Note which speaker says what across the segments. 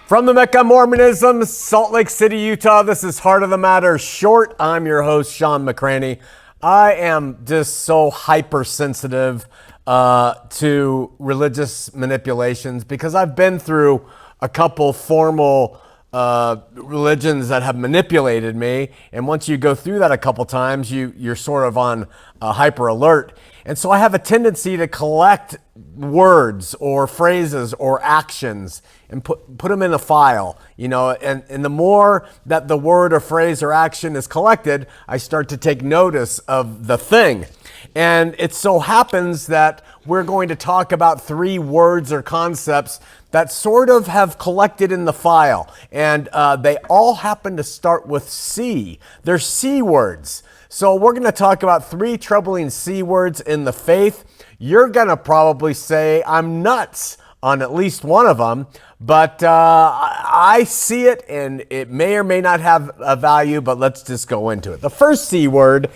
Speaker 1: From the Mecca of Mormonism, Salt Lake City, Utah, this is Heart of the Matter Short. I'm your host, Shawn McCraney. I am just so hypersensitive to religious manipulations because I've been through a couple formal religions that have manipulated me. And once you go through that a couple times, you're sort of on hyper alert. And so I have a tendency to collect words or phrases or actions and put them in a file, and the more that the word or phrase or action is collected, I start to take notice of the thing. And it so happens that we're going to talk about 3 words or concepts that sort of have collected in the file. And they all happen to start with C. They're C words. So we're going to talk about 3 troubling C words in the faith. You're going to probably say I'm nuts on at least one of them, but I see it and it may or may not have a value, but let's just go into it. The first C word,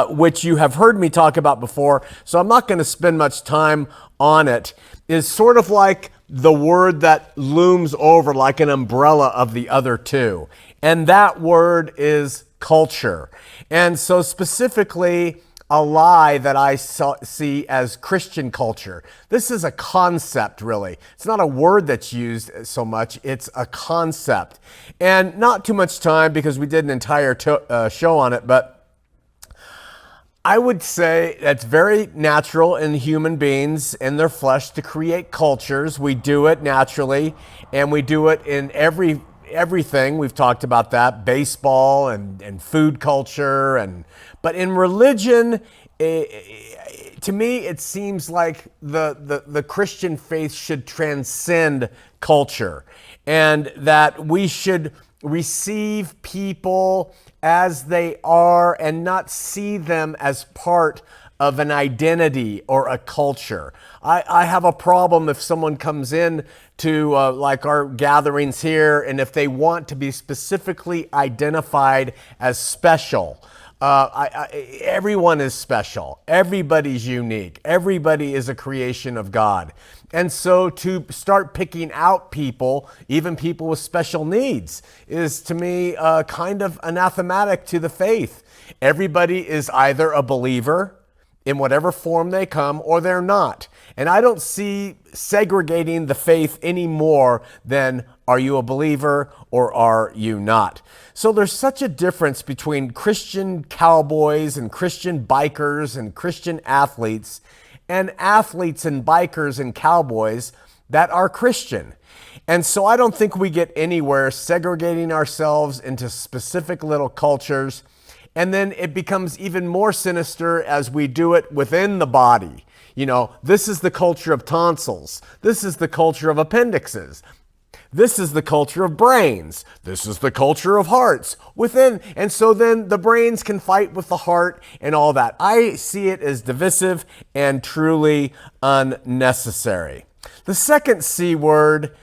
Speaker 1: which you have heard me talk about before, so I'm not going to spend much time on it, is sort of like the word that looms over like an umbrella of the other 2. And that word is culture. And so specifically, a lie that I see as Christian culture. This is a concept, really. It's not a word that's used so much. It's a concept. And not too much time because we did an entire show on it, but I would say that's very natural in human beings in their flesh to create cultures. We do it naturally, and we do it in everything. We've talked about that, baseball and food culture, but in religion, to me, it seems like the Christian faith should transcend culture, and that we should receive people as they are and not see them as part of an identity or a culture. I have a problem if someone comes in to like our gatherings here, and if they want to be specifically identified as special. Everyone is special. Everybody's unique. Everybody is a creation of God. And so to start picking out people, even people with special needs, is to me kind of anathematic to the faith. Everybody is either a believer in whatever form they come, or they're not. And I don't see segregating the faith any more than are you a believer or are you not? So there's such a difference between Christian cowboys and Christian bikers and Christian athletes and athletes and bikers and cowboys that are Christian. And so I don't think we get anywhere segregating ourselves into specific little cultures. And then it becomes even more sinister as we do it within the body. This is the culture of tonsils. This is the culture of appendixes. This is the culture of brains. This is the culture of hearts within. And so then the brains can fight with the heart and all that. I see it as divisive and truly unnecessary. The second C word,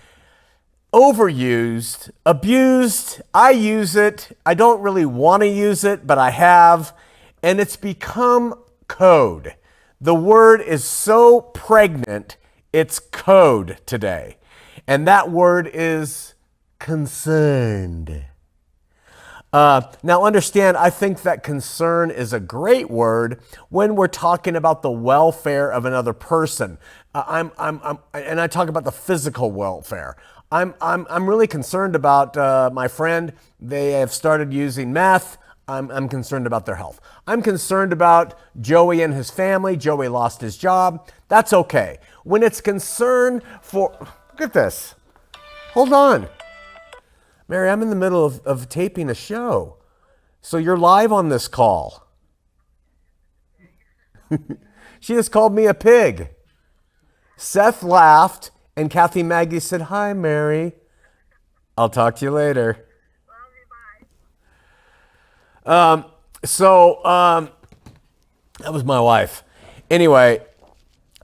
Speaker 1: overused, abused. I use it. I don't really want to use it, but I have. And it's become code. The word is so pregnant, it's code today. And that word is concerned. Now understand, I think that concern is a great word when we're talking about the welfare of another person. And I talk about the physical welfare. I'm really concerned about my friend. They have started using meth. I'm concerned about their health. I'm concerned about Joey and his family. Joey lost his job. That's okay. When it's concern for... Look at this. Hold on. Mary, I'm in the middle of taping a show. So you're live on this call. She just called me a pig. Seth laughed, and Kathy Maggie said, "Hi, Mary. I'll talk to you later." That was my wife. Anyway,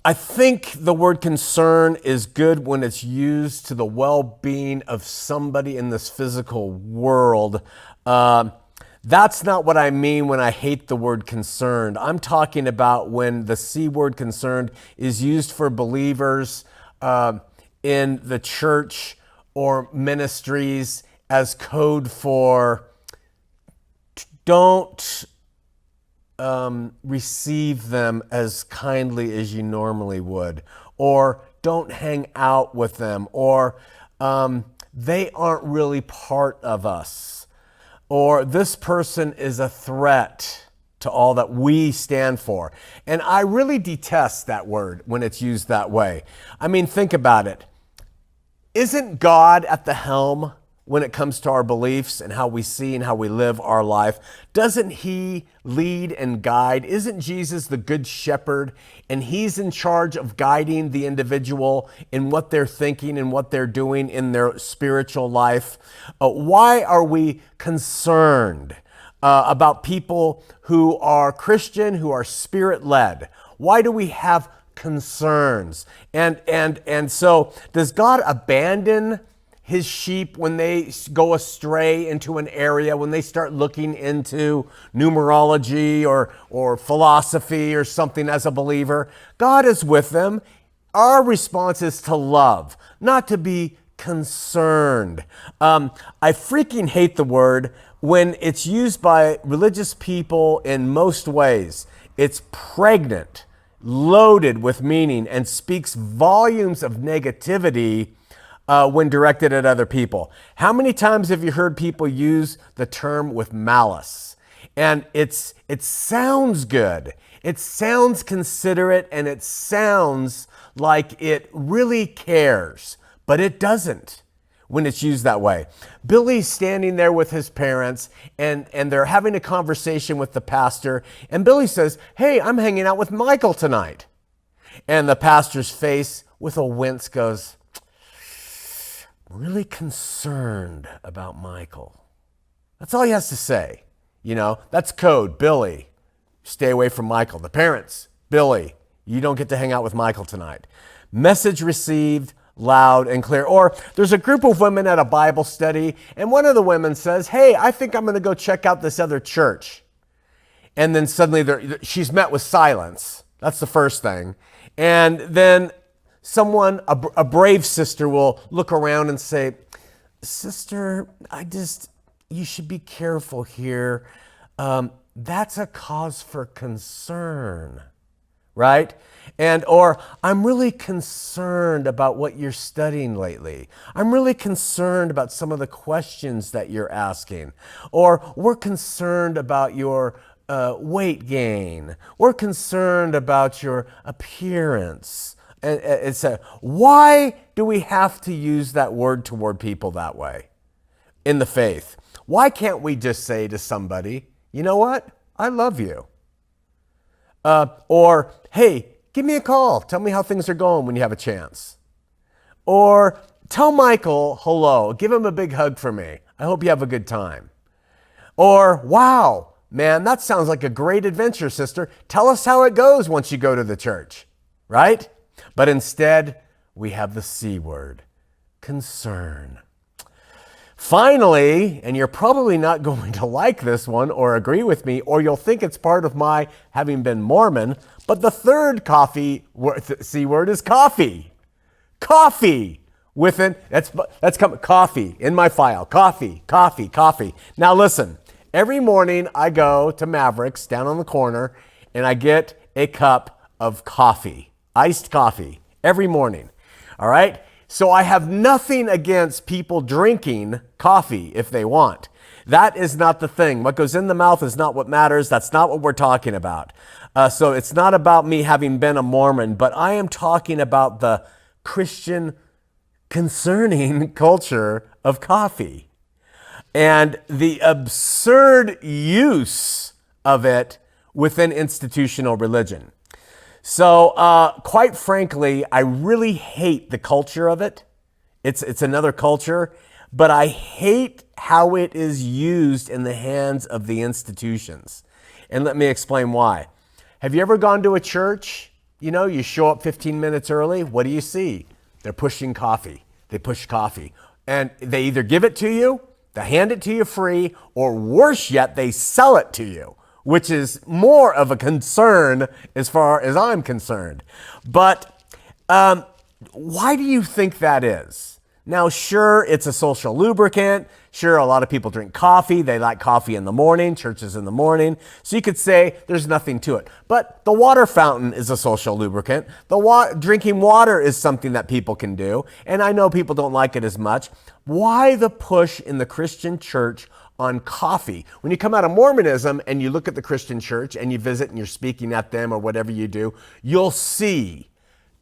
Speaker 1: I think the word concern is good when it's used to the well-being of somebody in this physical world. That's not what I mean when I hate the word concerned. I'm talking about when the C word concerned is used for believers in the church or ministries as code for don't receive them as kindly as you normally would, or don't hang out with them, or they aren't really part of us, or this person is a threat to all that we stand for. And I really detest that word when it's used that way. I mean, think about it. Isn't God at the helm when it comes to our beliefs and how we see and how we live our life? Doesn't he lead and guide? Isn't Jesus the good shepherd, and he's in charge of guiding the individual in what they're thinking and what they're doing in their spiritual life? Why are we concerned about people who are Christian, who are spirit-led? Why do we have concerns? And so does God abandon his sheep when they go astray into an area, when they start looking into numerology or philosophy or something as a believer? God is with them. Our response is to love, not to be concerned. I freaking hate the word when it's used by religious people in most ways. It's pregnant, loaded with meaning, and speaks volumes of negativity when directed at other people. How many times have you heard people use the term with malice? And it sounds good. It sounds considerate, and it sounds like it really cares, but it doesn't when it's used that way. Billy's standing there with his parents, and they're having a conversation with the pastor, and Billy says, "Hey, I'm hanging out with Michael tonight." And the pastor's face with a wince goes, "Really concerned about Michael." That's all he has to say. You know, that's code. Billy, stay away from Michael. The parents, Billy, you don't get to hang out with Michael tonight. Message received, loud and clear. Or there's a group of women at a Bible study, and one of the women says, "Hey, I think I'm going to go check out this other church." And then suddenly she's met with silence. That's the first thing. And then someone, a brave sister, will look around and say, "Sister, you should be careful here. That's a cause for concern," right? Or, "I'm really concerned about what you're studying lately. I'm really concerned about some of the questions that you're asking." Or, "We're concerned about your weight gain. We're concerned about your appearance." And it's why do we have to use that word toward people that way in the faith? Why can't we just say to somebody, "You know what? I love you." Or, "Hey, give me a call. Tell me how things are going when you have a chance." Or, "Tell Michael hello. Give him a big hug for me. I hope you have a good time." Or, "Wow, man, that sounds like a great adventure, sister. Tell us how it goes once you go to the church," right? But instead, we have the C word, concern. Finally, and you're probably not going to like this one or agree with me, or you'll think it's part of my having been Mormon, but the third C word is coffee. Coffee. That's coming. Coffee in my file. Coffee. Now listen, every morning I go to Mavericks down on the corner and I get a cup of coffee. Iced coffee every morning. All right. So I have nothing against people drinking coffee if they want. That is not the thing. What goes in the mouth is not what matters. That's not what we're talking about. So it's not about me having been a Mormon, but I am talking about the Christian concerning culture of coffee and the absurd use of it within institutional religion. So quite frankly, I really hate the culture of it. It's another culture, but I hate how it is used in the hands of the institutions. And let me explain why. Have you ever gone to a church? You know, you show up 15 minutes early. What do you see? They're pushing coffee. They push coffee. And they either give it to you, they hand it to you free, or worse yet, they sell it to you, which is more of a concern as far as I'm concerned. But why do you think that is? Now, sure, it's a social lubricant. Sure, a lot of people drink coffee. They like coffee in the morning, churches in the morning. So you could say there's nothing to it. But the water fountain is a social lubricant. Drinking water is something that people can do. And I know people don't like it as much. Why the push in the Christian church on coffee? When you come out of Mormonism and you look at the Christian church and you visit and you're speaking at them or whatever you do, you'll see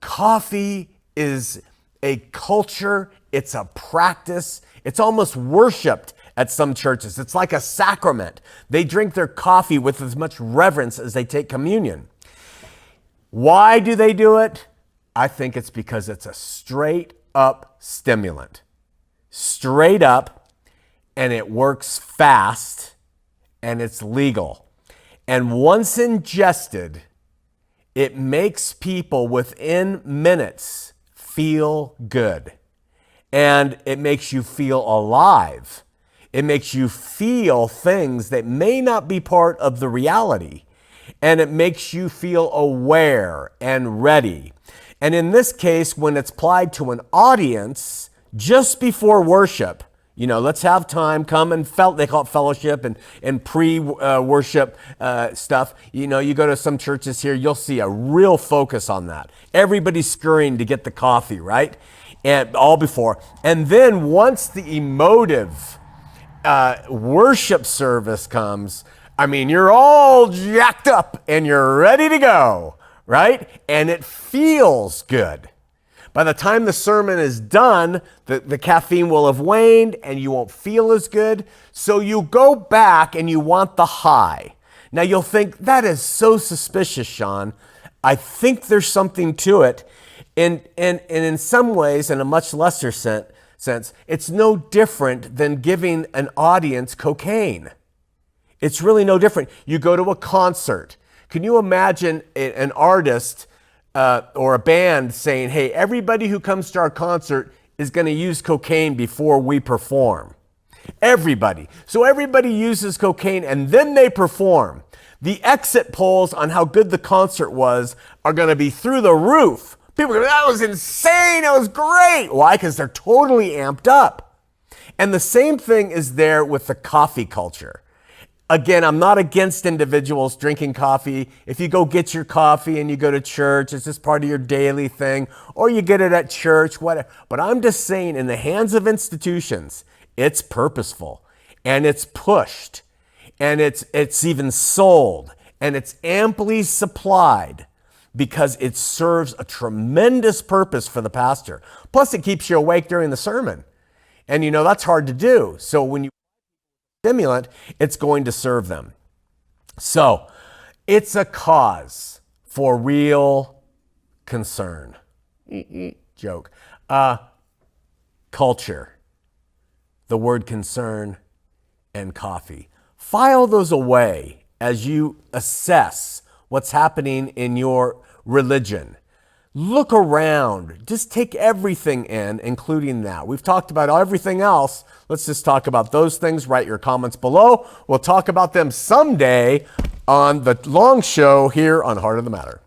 Speaker 1: coffee is a culture, it's a practice, it's almost worshiped at some churches. It's like a sacrament. They drink their coffee with as much reverence as they take communion. Why do they do it? I think it's because it's a straight up stimulant. Straight up, and it works fast, and it's legal. And once ingested, it makes people within minutes feel good. And it makes you feel alive. It makes you feel things that may not be part of the reality. And it makes you feel aware and ready. And in this case, when it's applied to an audience just before worship, let's have time, come and they call it fellowship and pre-worship stuff. You go to some churches here, you'll see a real focus on that. Everybody's scurrying to get the coffee, right? And all before. And then once the emotive worship service comes, you're all jacked up and you're ready to go, right? And it feels good. By the time the sermon is done, the caffeine will have waned and you won't feel as good. So you go back and you want the high. Now you'll think, that is so suspicious, Shawn. I think there's something to it. And in some ways, in a much lesser sense, it's no different than giving an audience cocaine. It's really no different. You go to a concert. Can you imagine an artist or a band saying, hey, everybody who comes to our concert is going to use cocaine before we perform? Everybody. So everybody uses cocaine and then they perform. The exit polls on how good the concert was are going to be through the roof. People are going, that was insane. It was great. Why? Because they're totally amped up. And the same thing is there with the coffee culture. Again, I'm not against individuals drinking coffee. If you go get your coffee and you go to church, it's just part of your daily thing, or you get it at church, whatever. But I'm just saying, in the hands of institutions, it's purposeful and it's pushed and it's even sold and it's amply supplied because it serves a tremendous purpose for the pastor. Plus, it keeps you awake during the sermon. And that's hard to do. So when you stimulant, it's going to serve them. So it's a cause for real concern. Joke. Culture, the word concern, and coffee. File those away as you assess what's happening in your religion. Look around. Just take everything in, including that. We've talked about everything else. Let's just talk about those things. Write your comments below. We'll talk about them someday on the long show here on Heart of the Matter.